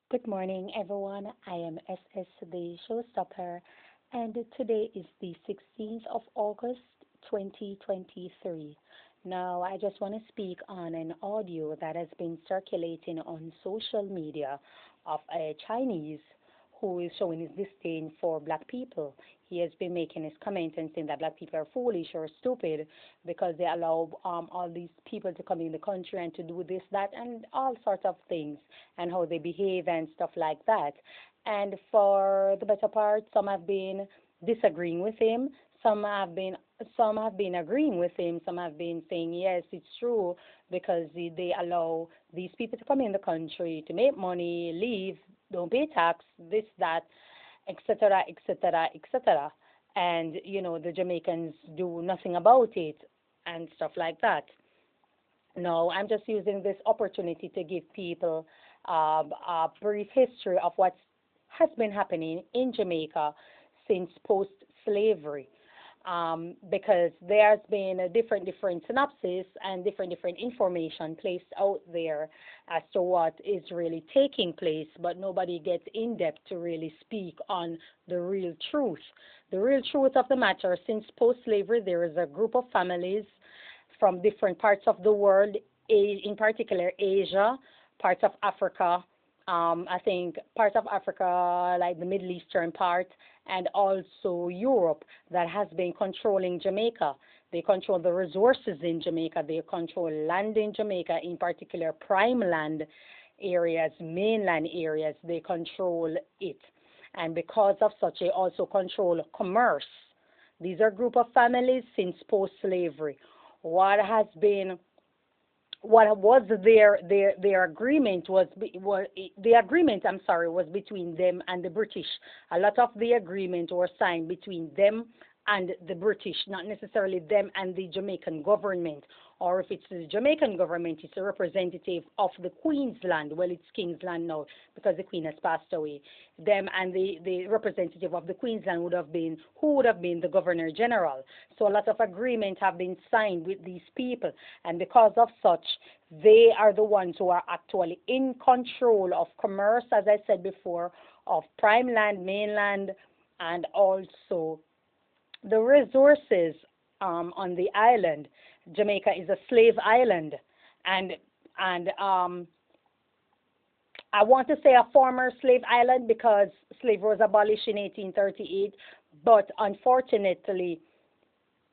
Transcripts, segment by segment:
Good morning, everyone. I am SS, the showstopper, and today is the 16th of August, 2023. Now, I just want to speak on an audio that has been circulating on social media of a Chinese who is showing his disdain for black people. He has been making his comment and saying that black people are foolish or stupid because they allow all these people to come in the country and to do this, that, and all sorts of things, and how they behave and stuff like that. And for the better part, some have been disagreeing with him. Some have been agreeing with him. Some have been saying yes, it's true because they allow these people to come in the country to make money, leave, don't pay tax, this, that, etc., etc., etc. And the Jamaicans do nothing about it and stuff like that. No, I'm just using this opportunity to give people a brief history of what has been happening in Jamaica since post-slavery. Because there's been a different synopsis and different information placed out there as to what is really taking place, but nobody gets in depth to really speak on the real truth. The real truth of the matter, since post-slavery, there is a group of families from different parts of the world, in particular Asia, parts of Africa, I think parts of Africa, like the Middle Eastern part, and also Europe, that has been controlling Jamaica. They control the resources in Jamaica. They control land in Jamaica, in particular prime land areas, mainland areas. They control it. And because of such, they also control commerce. These are a group of families since post-slavery. What has been what was their agreement was the agreement, I'm sorry, was between them and the British. A lot of the agreement were signed between them and the British, not necessarily them and the Jamaican government. Or if it's the Jamaican government, it's a representative of the Queen's land. Well, it's King's land now because the Queen has passed away. Them and the representative of the Queen's land who would have been the Governor General. So a lot of agreements have been signed with these people. And because of such, they are the ones who are actually in control of commerce, as I said before, of prime land, mainland, and also the resources on the island. Jamaica is a slave island, and and I want to say a former slave island because slavery was abolished in 1838, but unfortunately,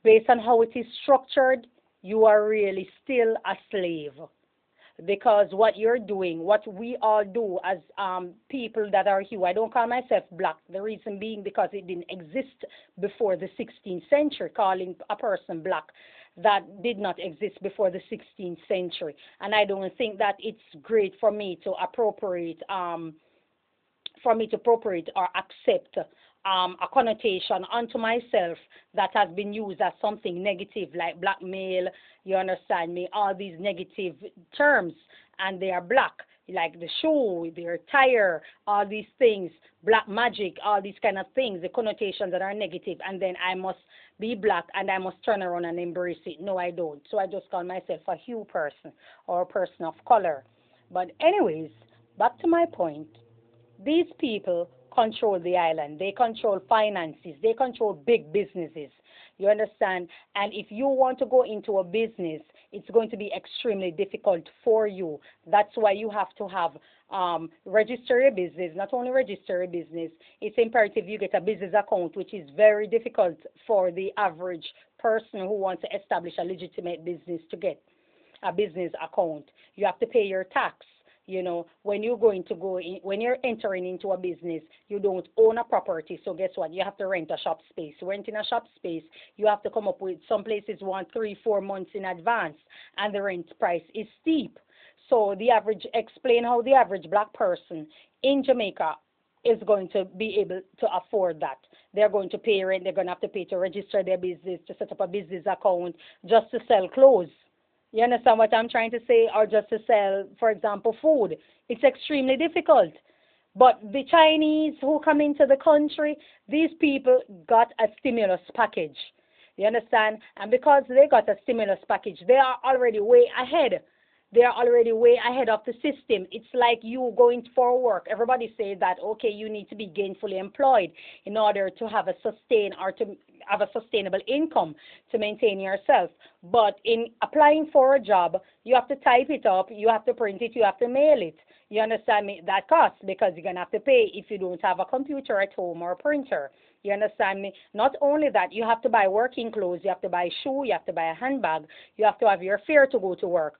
based on how it is structured, you are really still a slave because what you're doing, what we all do as people that are here, I don't call myself black. The reason being because it didn't exist before the 16th century, calling a person black. That did not exist before the 16th century. And I don't think that it's great for me to appropriate or accept a connotation onto myself that has been used as something negative, like blackmail, you understand me, all these negative terms, and they are black, like the shoe, their tire, all these things, black magic, all these kind of things, the connotations that are negative, and then I must be black and I must turn around and embrace it. No, I don't. So I just call myself a hue person or a person of color. But anyways, back to my point. These people control the island. They control finances. They control big businesses. You understand? And if you want to go into a business, it's going to be extremely difficult for you. That's why you have to have register a business. Not only register a business, it's imperative you get a business account, which is very difficult for the average person who wants to establish a legitimate business to get a business account. You have to pay your tax. When you're going to go in, when you're entering into a business, you don't own a property. So guess what? You have to rent a shop space. Renting a shop space, you have to come up with, some places want 3-4 months in advance, and the rent price is steep. So explain how the average black person in Jamaica is going to be able to afford that. They're going to pay rent. They're going to have to pay to register their business, to set up a business account, just to sell clothes. You understand what I'm trying to say? Or just to sell, for example, food. It's extremely difficult. But the Chinese who come into the country, these people got a stimulus package. You understand? And because they got a stimulus package, they are already way ahead. They're already way ahead of the system. It's like you going for work. Everybody says that, okay, you need to be gainfully employed in order to have a sustain or to have a sustainable income to maintain yourself. But in applying for a job, you have to type it up, you have to print it, you have to mail it. You understand me? That costs because you're going to have to pay if you don't have a computer at home or a printer. You understand me? Not only that, you have to buy working clothes, you have to buy shoe, you have to buy a handbag, you have to have your fare to go to work.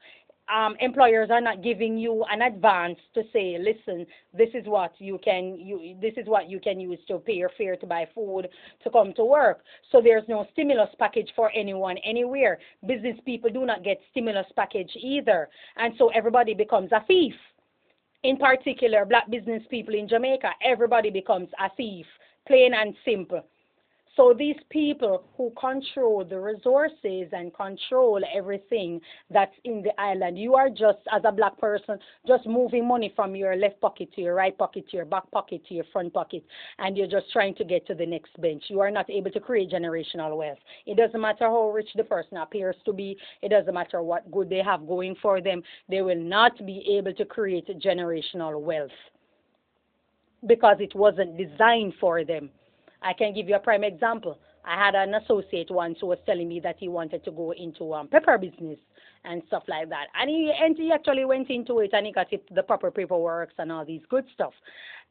Employers are not giving you an advance to say, listen, this is what you can use to pay your fare to buy food to come to work. So there's no stimulus package for anyone anywhere. Business people do not get stimulus package either, and so everybody becomes a thief. In particular, black business people in Jamaica, everybody becomes a thief, plain and simple. So these people who control the resources and control everything that's in the island, you are just, as a black person, just moving money from your left pocket to your right pocket to your back pocket to your front pocket, and you're just trying to get to the next bench. You are not able to create generational wealth. It doesn't matter how rich the person appears to be. It doesn't matter what good they have going for them. They will not be able to create generational wealth because it wasn't designed for them. I can give you a prime example. I had an associate once who was telling me that he wanted to go into pepper business and stuff like that. And he actually went into it and he got it, the proper paperwork and all these good stuff.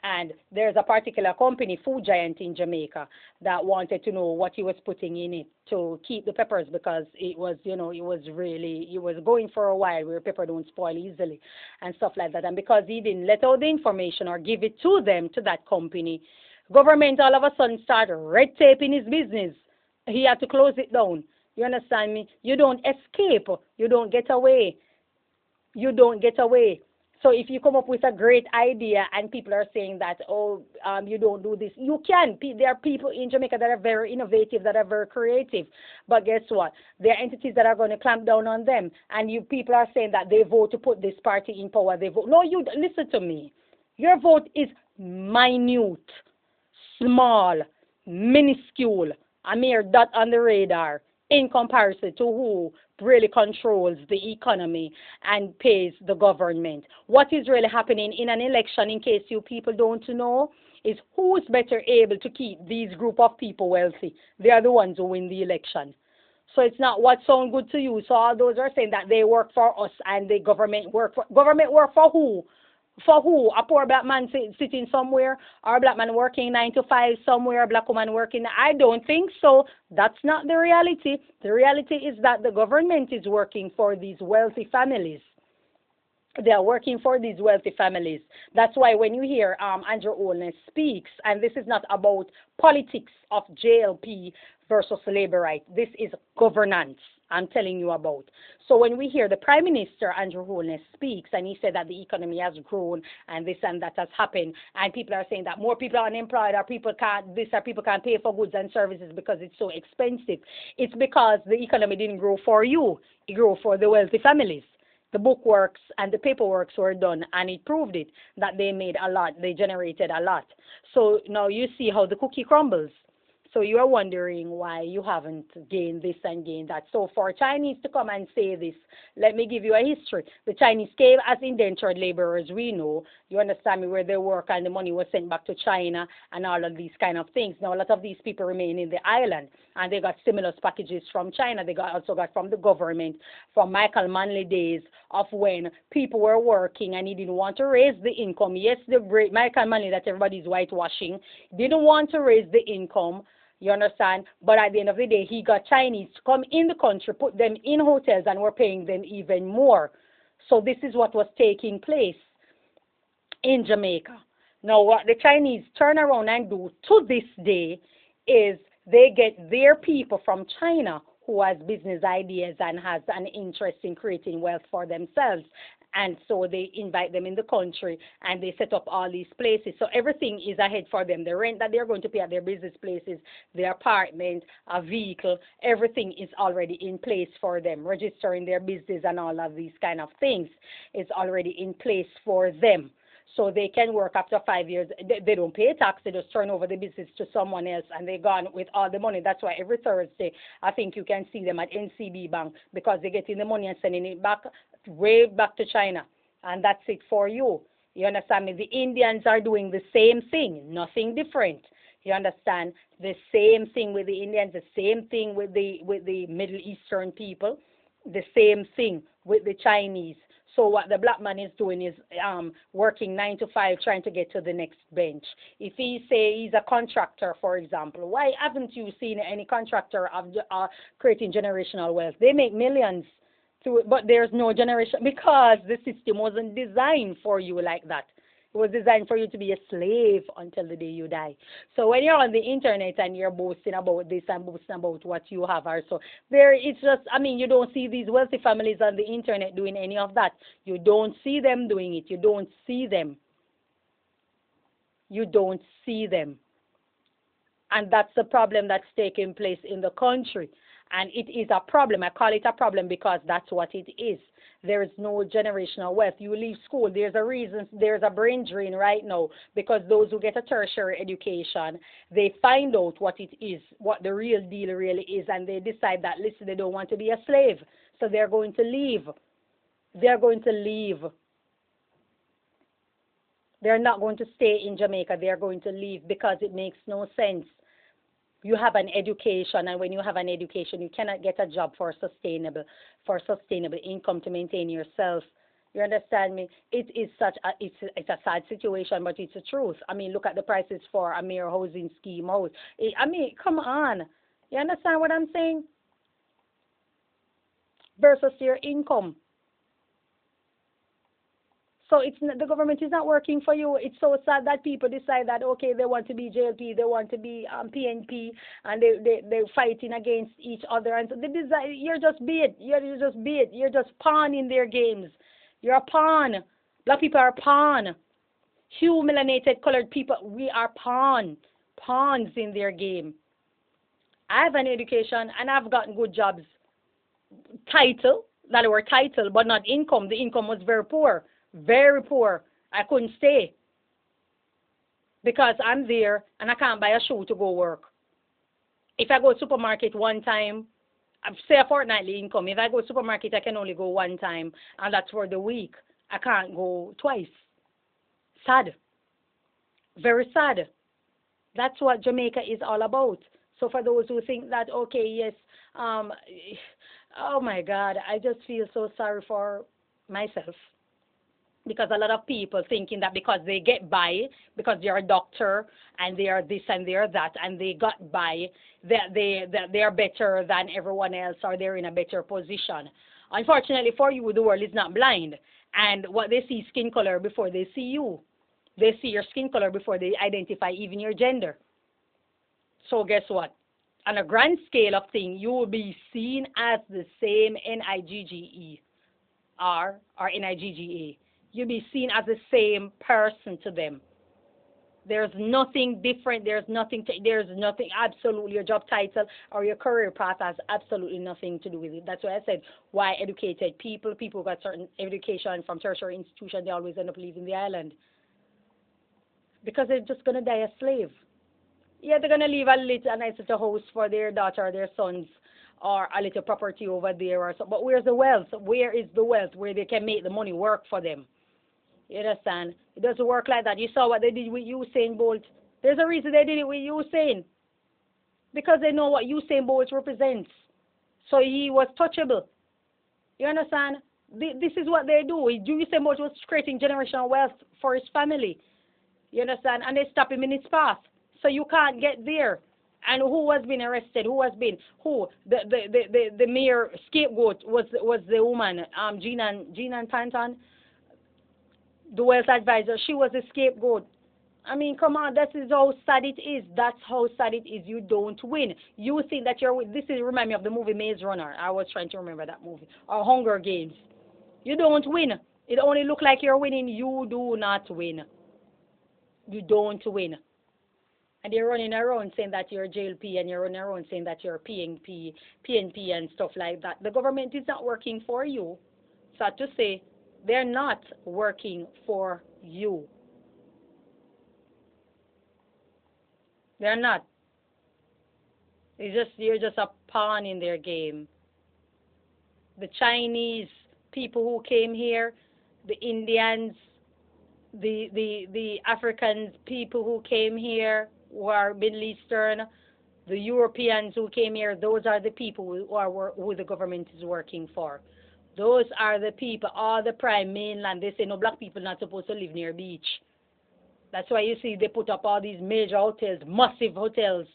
And there's a particular company, food giant in Jamaica, that wanted to know what he was putting in it to keep the peppers because it was, it was going for a while where pepper don't spoil easily and stuff like that. And because he didn't let out the information or give it to them, to that company, government all of a sudden started red taping his business. He had to close it down. You understand me? You don't escape. You don't get away. You don't get away. So if you come up with a great idea and people are saying that, you don't do this, you can. There are people in Jamaica that are very innovative, that are very creative. But guess what? There are entities that are going to clamp down on them. And you people are saying that they vote to put this party in power. They vote. No, you listen to me. Your vote is minute, small, minuscule, a mere dot on the radar in comparison to who really controls the economy and pays the government. What is really happening in an election, in case you people don't know, is who's better able to keep these group of people wealthy. They are the ones who win the election. So it's not what sounds good to you. So all those are saying that they work for us and the government work for who? For who? A poor black man sitting somewhere, or a black man working 9 to 5 somewhere, a black woman working? I don't think so. That's not the reality. The reality is that the government is working for these wealthy families. They are working for these wealthy families. That's why when you hear Andrew Holness speaks, and this is not about politics of JLP versus labor right, this is governance I'm telling you about. So when we hear the Prime Minister, Andrew Holness, speaks, and he said that the economy has grown and this and that has happened, and people are saying that more people are unemployed, or people can't pay for goods and services because it's so expensive, it's because the economy didn't grow for you. It grew for the wealthy families. The bookworks and the paperworks were done, and it proved it, that they made a lot, they generated a lot. So now you see how the cookie crumbles. So you are wondering why you haven't gained this and gained that. So for Chinese to come and say this, let me give you a history. The Chinese came as indentured laborers, we know. You understand me, where they work and the money was sent back to China and all of these kind of things. Now a lot of these people remain in the island, and they got stimulus packages from China. They also got from the government, from Michael Manley days of when people were working and he didn't want to raise the income. Yes, the great Michael Manley that everybody's whitewashing didn't want to raise the income. You understand? But at the end of the day, he got Chinese to come in the country, put them in hotels, and were paying them even more. So this is what was taking place in Jamaica. Now, what the Chinese turn around and do to this day is they get their people from China who has business ideas and has an interest in creating wealth for themselves. And so they invite them in the country and they set up all these places. So everything is ahead for them. The rent that they're going to pay at their business places, their apartment, a vehicle, everything is already in place for them. Registering their business and all of these kind of things is already in place for them. So they can work after 5 years. They don't pay tax. They just turn over the business to someone else, and they're gone with all the money. That's why every Thursday, I think you can see them at NCB Bank, because they're getting the money and sending it back way back to China, and that's it for you. You understand me? The Indians are doing the same thing, nothing different. You understand? The same thing with the Indians, the same thing with the Middle Eastern people, the same thing with the Chinese. So what the black man is doing is working 9 to 5, trying to get to the next bench. If he say he's a contractor, for example, why haven't you seen any contractor of creating generational wealth? They make millions through it, but there's no generation because the system wasn't designed for you like that. It was designed for you to be a slave until the day you die. So when you're on the internet and you're boasting about this and boasting about what you have, or so there, it's just, I mean, you don't see these wealthy families on the internet doing any of that. You don't see them doing it. You don't see them. You don't see them. And that's the problem that's taking place in the country. And it is a problem. I call it a problem because that's what it is. There is no generational wealth. You leave school, there's a reason, there's a brain drain right now because those who get a tertiary education, they find out what it is, what the real deal really is, and they decide that, listen, they don't want to be a slave. So they're going to leave. They're going to leave. They're not going to stay in Jamaica. They're going to leave because it makes no sense. You have an education, and when you have an education, you cannot get a job for sustainable income to maintain yourself. You understand me? It is such a it's a sad situation, but it's the truth. I mean, look at the prices for a mere housing scheme house. I mean, come on. You understand what I'm saying? Versus your income. So the government is not working for you. It's so sad that people decide that, okay, they want to be JLP, they want to be PNP, and they're fighting against each other. And so they decide, you're just bait. You're just bait. You're just pawn in their games. You're a pawn. Black people are a pawn. Hue, melanated, colored people, we are pawns in their game. I have an education and I've gotten good jobs. Title, that were title, but not income. The income was very poor. Very poor. I couldn't stay because I'm there and I can't buy a shoe to go work. If I go to supermarket one time, I say a fortnightly income. If I go to supermarket, I can only go one time, and that's for the week. I can't go twice. Sad. Very sad. That's what Jamaica is all about. So for those who think that, okay, yes, oh my God, I just feel so sorry for myself. Because a lot of people thinking that because they get by, because they're a doctor and they are this and they are that, and they got by, that they are better than everyone else or they're in a better position. Unfortunately for you, the world is not blind. And what they see skin color before they see you. They see your skin color before they identify even your gender. So guess what? On a grand scale of things, you will be seen as the same NIGGER or NIGGA. You'll be seen as the same person to them. There's nothing different. There's nothing, absolutely, your job title or your career path has absolutely nothing to do with it. That's why I said, why educated people who got certain education from tertiary institutions, they always end up leaving the island. Because they're just going to die a slave. Yeah, they're going to leave a nice little house for their daughter or their sons, or a little property over there or so. But where's the wealth? Where is the wealth where they can make the money work for them? You understand? It doesn't work like that. You saw what they did with Usain Bolt. There's a reason they did it with Usain. Because they know what Usain Bolt represents. So he was touchable. You understand? This is what they do. Usain Bolt was creating generational wealth for his family. You understand? And they stop him in his path. So you can't get there. And who has been arrested? Who has been? Who? The mere scapegoat was the woman, Jean Panton, the wealth advisor. She was the scapegoat. I mean, come on, that is how sad it is. That's how sad it is. You don't win. You think that you're this is remind me of the movie Maze Runner. I was trying to remember that movie. Or Hunger Games. You don't win. It only look like you're winning. You do not win. You don't win. And you're running around saying that you're JLP, and you're running around saying that you're PNP and stuff like that. The government is not working for you. So to say, they're not working for you. They're not. You're just a pawn in their game. The Chinese people who came here, the Indians, the Africans, people who came here, who are Middle Eastern, the Europeans who came here, those are the people who the government is working for. Those are the people, all the prime mainland. They say no black people not supposed to live near beach. That's why you see they put up all these major hotels, massive hotels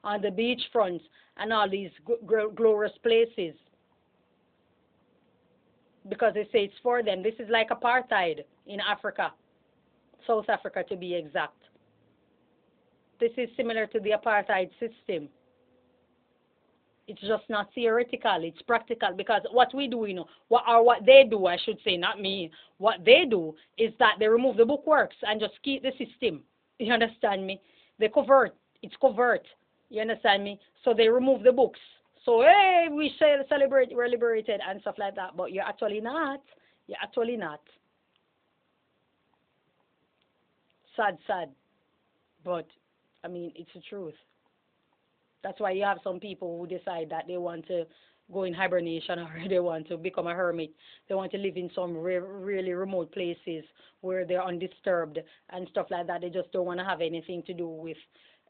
on the beach front and all these glorious places because they say it's for them. This is like apartheid in Africa, South Africa to be exact. This is similar to the apartheid system. It's just not theoretical, it's practical because what we do, what they do, I should say, not me, what they do is that they remove the bookworks and just keep the system. You understand me? They covert. It's covert. You understand me? So they remove the books. So, hey, we celebrate, we're liberated and stuff like that. But you're actually not. You're actually not. Sad, sad. But, I mean, it's the truth. That's why you have some people who decide that they want to go in hibernation or they want to become a hermit. They want to live in some really remote places where they're undisturbed and stuff like that. They just don't want to have anything to do with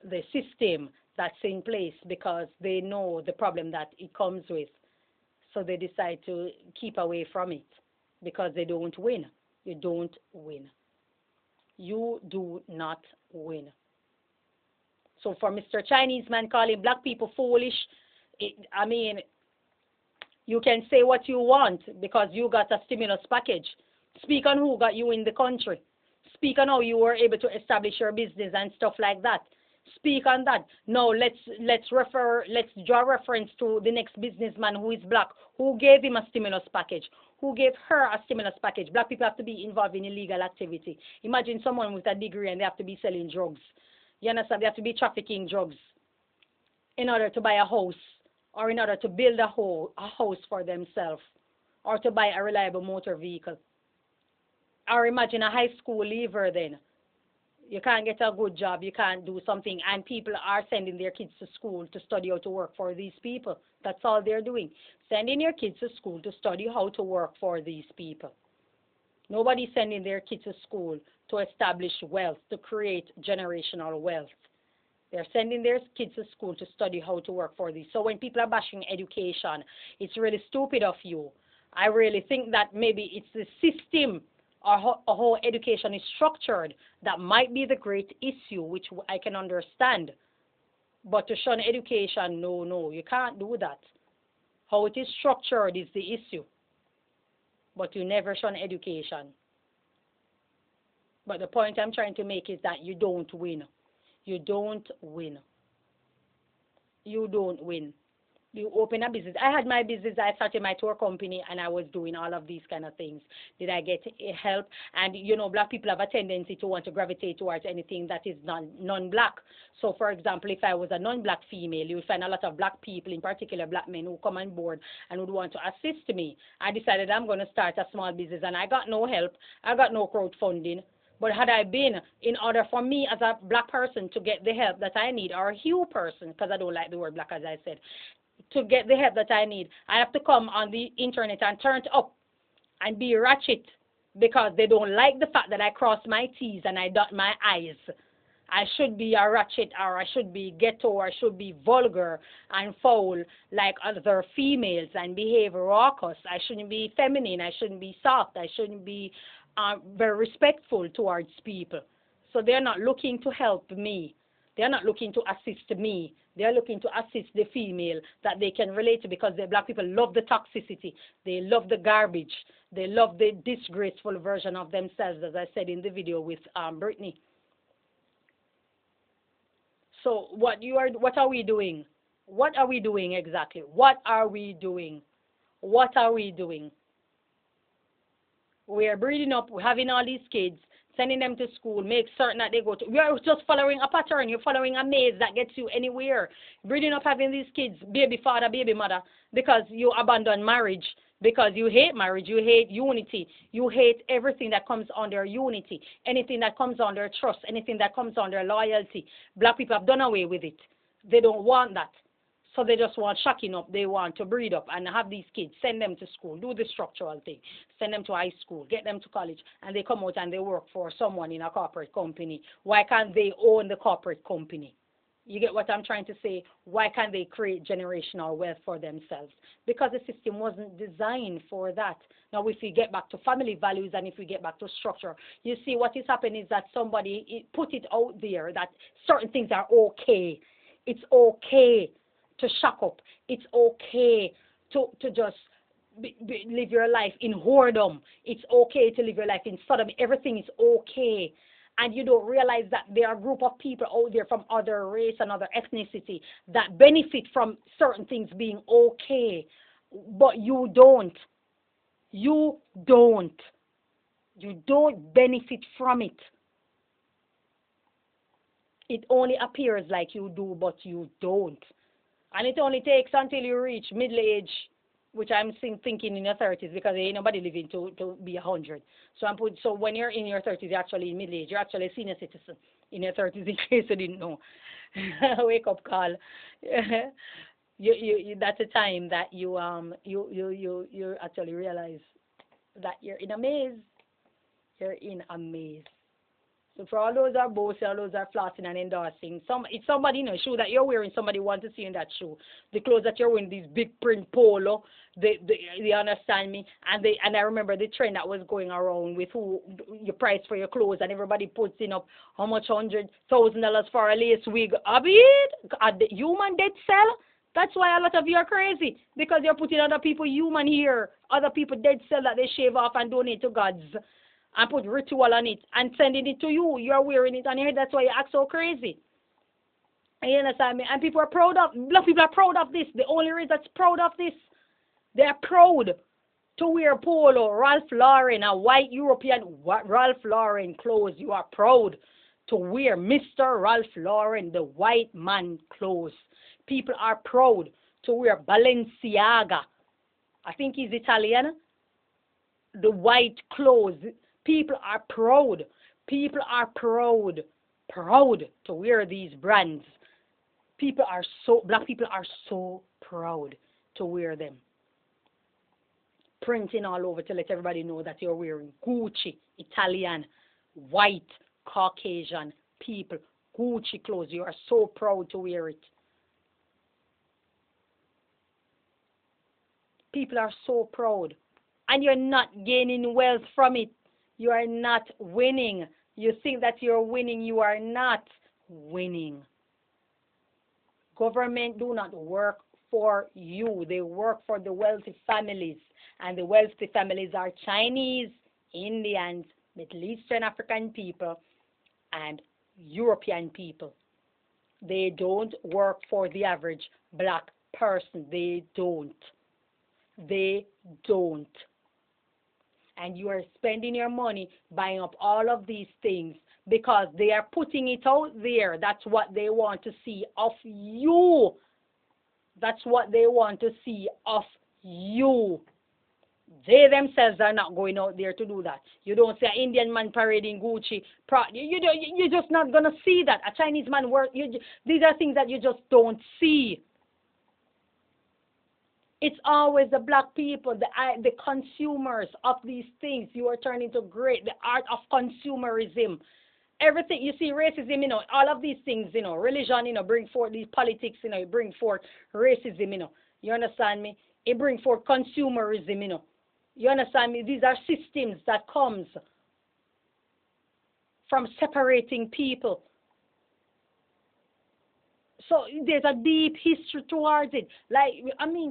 the system that's in place because they know the problem that it comes with. So they decide to keep away from it because they don't win. You don't win. You do not win. So for Mr. Chinese man calling black people foolish, I mean, you can say what you want because you got a stimulus package. Speak on who got you in the country. Speak on how you were able to establish your business and stuff like that. Speak on that. No, let's draw reference to the next businessman who is black, who gave him a stimulus package, who gave her a stimulus package. Black people have to be involved in illegal activity. Imagine someone with a degree and they have to be selling drugs. You understand? They have to be trafficking drugs in order to buy a house or in order to build a house for themselves or to buy a reliable motor vehicle. Or imagine a high school leaver then. You can't get a good job, you can't do something, and people are sending their kids to school to study how to work for these people. That's all they're doing. Sending your kids to school to study how to work for these people. Nobody's sending their kids to school to establish wealth, to create generational wealth. They're sending their kids to school to study how to work for these. So when people are bashing education, it's really stupid of you. I really think that maybe it's the system or how education is structured that might be the great issue, which I can understand. But to shun education, no, you can't do that. How it is structured is the issue. But you never shun education. But the point I'm trying to make is that you don't win. You don't win. You don't win. You open a business. I had my business. I started my tour company and I was doing all of these kind of things. Did I get help? And, black people have a tendency to want to gravitate towards anything that is non-black. So, for example, if I was a non-black female, you would find a lot of black people, in particular black men, who come on board and would want to assist me. I decided I'm going to start a small business and I got no help. I got no crowdfunding. But had I been, in order for me as a black person to get the help that I need, or a hue person, because I don't like the word black as I said, to get the help that I need, I have to come on the internet and turn it up and be ratchet because they don't like the fact that I cross my T's and I dot my I's. I should be a ratchet, or I should be ghetto, or I should be vulgar and foul like other females and behave raucous. I shouldn't be feminine. I shouldn't be soft. I shouldn't be very respectful towards people. So they're not looking to help me. They're not looking to assist me. They're looking to assist the female that they can relate to because the black people love the toxicity. They love the garbage. They love the disgraceful version of themselves, as I said in the video with Brittany. So what are we doing? What are we doing exactly? What are we doing? What are we doing? We are breeding up, we're having all these kids, sending them to school, make certain that they go to. We are just following a pattern. You're following a maze that gets you anywhere. Breeding up, having these kids, baby father, baby mother, because you abandon marriage, because you hate marriage, you hate unity, you hate everything that comes under unity, anything that comes under trust, anything that comes under loyalty. Black people have done away with it. They don't want that. So they just want shocking up. They want to breed up and have these kids, send them to school, do the structural thing, send them to high school, get them to college, and they come out and they work for someone in a corporate company. Why can't they own the corporate company? You get what I'm trying to say? Why can't they create generational wealth for themselves? Because the system wasn't designed for that. Now, if we get back to family values and if we get back to structure, you see what is happening is that somebody put it out there that certain things are okay. It's okay to shock up. It's okay to just live your life in whoredom. It's okay to live your life in sodomy. Everything is okay. And you don't realize that there are a group of people out there from other race and other ethnicity that benefit from certain things being okay, but you don't. You don't. You don't benefit from it. It only appears like you do, but you don't. And it only takes until you reach middle age, which I'm thinking in your 30s, because there ain't nobody living to be 100. So when you're in your 30s, you're actually in middle age. You're actually a senior citizen in your 30s, in case you didn't know. Wake up call. That's a time that you actually realize that you're in a maze. You're in a maze. So for all those are boasting, all those are flossing and endorsing. It's somebody in a shoe that you're wearing, somebody wants to see you in that shoe. The clothes that you're wearing, these big print polo, they understand me. And I remember the trend that was going around with who your price for your clothes, and everybody puts in up how much $100,000 for a lace wig. Human dead cell. That's why a lot of you are crazy, because you're putting other people human here, other people dead cell that they shave off and donate to gods, and put ritual on it and sending it to you. You're wearing it on your head. That's why you act so crazy. You understand me? And people are proud of, black people are proud of this. The only race that's proud of this. They are proud to wear polo, Ralph Lauren, a white European Ralph Lauren clothes. You are proud to wear Mr. Ralph Lauren, the white man clothes. People are proud to wear Balenciaga. I think he's Italian. The white clothes. People are proud. People are proud to wear these brands. Black people are so proud to wear them. Printing all over to let everybody know that you're wearing Gucci, Italian, white, Caucasian people, Gucci clothes. You are so proud to wear it. People are so proud. And you're not gaining wealth from it. You are not winning. You think that you're winning. You are not winning. Government do not work for you. They work for the wealthy families. And the wealthy families are Chinese, Indians, Middle Eastern African people, and European people. They don't work for the average black person. They don't. They don't. And you are spending your money buying up all of these things because they are putting it out there. That's what they want to see of you. That's what they want to see of you. They themselves are not going out there to do that. You don't see an Indian man parading Gucci. You're just not going to see that. A Chinese man these are things that you just don't see. It's always the black people, the consumers of these things. You are turning to great, the art of consumerism. Everything, you see racism, all of these things, religion, bring forth these politics, it bring forth racism, you understand me? It bring forth consumerism, you understand me? These are systems that comes from separating people. So there's a deep history towards it.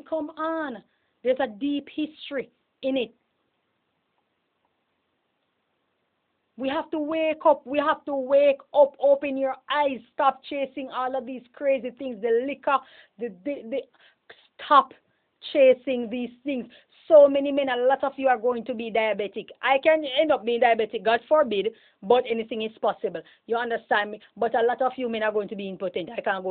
Come on. There's a deep history in it. We have to wake up. We have to wake up. Open your eyes. Stop chasing all of these crazy things. The liquor. Stop chasing these things. so many men, a lot of you are going to be diabetic. I can end up being diabetic, God forbid, but anything is possible. You understand me? But a lot of you men are going to be impotent. I can't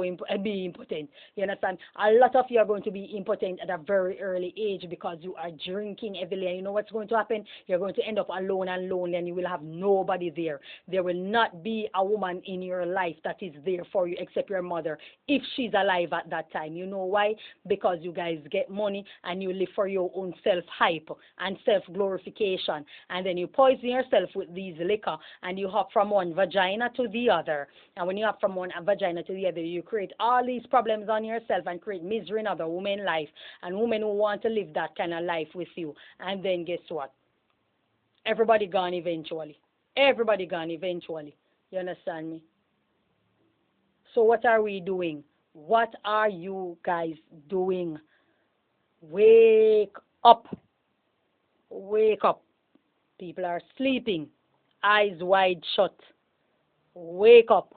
be impotent. You understand? A lot of you are going to be impotent at a very early age because you are drinking heavily. And you know what's going to happen? You're going to end up alone and lonely, and you will have nobody there. There will not be a woman in your life that is there for you except your mother, if she's alive at that time. You know why? Because you guys get money and you live for your own self-hype and self-glorification. And then you poison yourself with these liquor and you hop from one vagina to the other. And when you hop from one vagina to the other, you create all these problems on yourself and create misery in other women's life and women who want to live that kind of life with you. And then guess what? Everybody gone eventually. Everybody gone eventually. You understand me? So what are we doing? What are you guys doing? Wake up. Wake up. People are sleeping. Eyes wide shut. Wake up.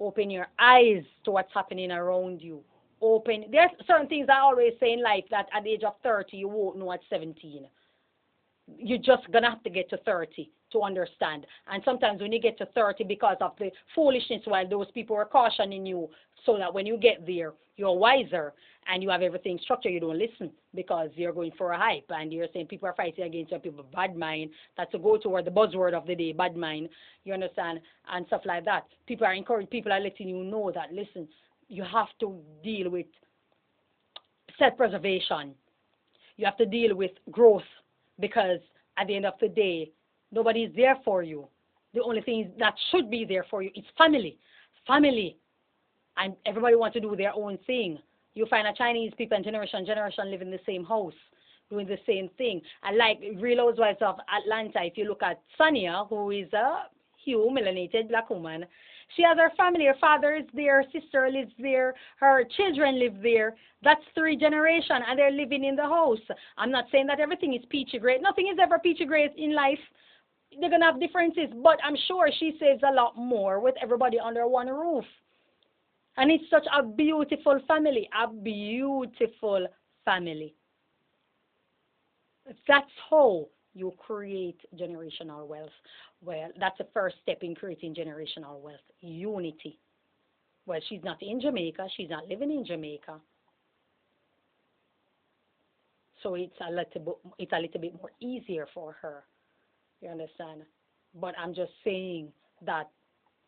Open your eyes to what's happening around you. Open. There's certain things I always say in life that at the age of 30 you won't know at 17. You're just going to have to get to 30 to understand. And sometimes when you get to 30 because of the foolishness while those people are cautioning you, so that when you get there, you're wiser and you have everything structured, you don't listen because you're going for a hype and you're saying people are fighting against your people, bad mind. That's a go-to-word, the buzzword of the day, bad mind. You understand? And stuff like that. People are encouraging, people are letting you know that, listen, you have to deal with self-preservation. You have to deal with growth. Because at the end of the day, nobody is there for you. The only thing that should be there for you is family. Family. And everybody wants to do their own thing. You find a Chinese people and generation live in the same house, doing the same thing. And like Real Housewives of Atlanta, if you look at Sonia, who is a Hugh, melanated black woman, she has her family. Her father is there, her sister lives there, her children live there. That's 3 generations, and they're living in the house. I'm not saying that everything is peachy great. Nothing is ever peachy great in life. They're going to have differences, but I'm sure she saves a lot more with everybody under one roof. And it's such a beautiful family, a beautiful family. That's how you create generational wealth. Well, that's the first step in creating generational wealth, unity. Well, she's not in Jamaica. She's not living in Jamaica. So it's a little bit more easier for her. You understand? But I'm just saying that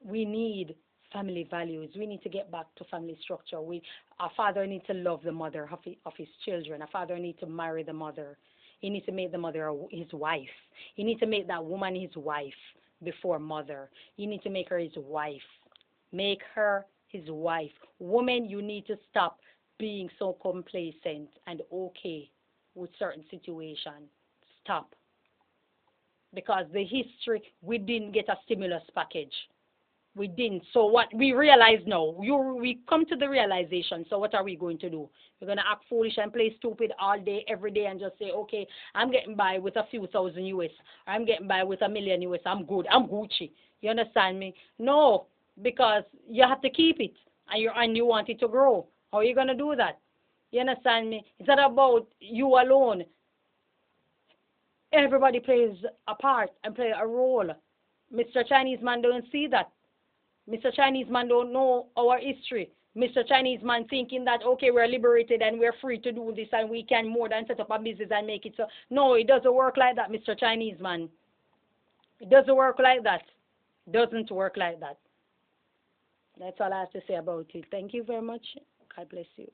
we need family values. We need to get back to family structure. A father needs to love the mother of his children. A father needs to marry the mother. He needs to make the mother his wife. He needs to make that woman his wife before mother. You need to make her his wife. Make her his wife. Woman, you need to stop being so complacent and okay with certain situations. Stop. Because the history, we didn't get a stimulus package. We didn't. So what we realize now, we come to the realization. So what are we going to do? We're going to act foolish and play stupid all day, every day, and just say, okay, I'm getting by with a few thousand US. I'm getting by with $1 million US. I'm good. I'm Gucci. You understand me? No, because you have to keep it, and you want it to grow. How are you going to do that? You understand me? It's not about you alone. Everybody plays a part and play a role. Mr. Chinese man don't see that. Mr. Chinese man don't know our history. Mr. Chinese man thinking that, okay, we're liberated and we're free to do this and we can more than set up a business and make it so. No, it doesn't work like that, Mr. Chinese man. It doesn't work like that. It doesn't work like that. That's all I have to say about it. Thank you very much. God bless you.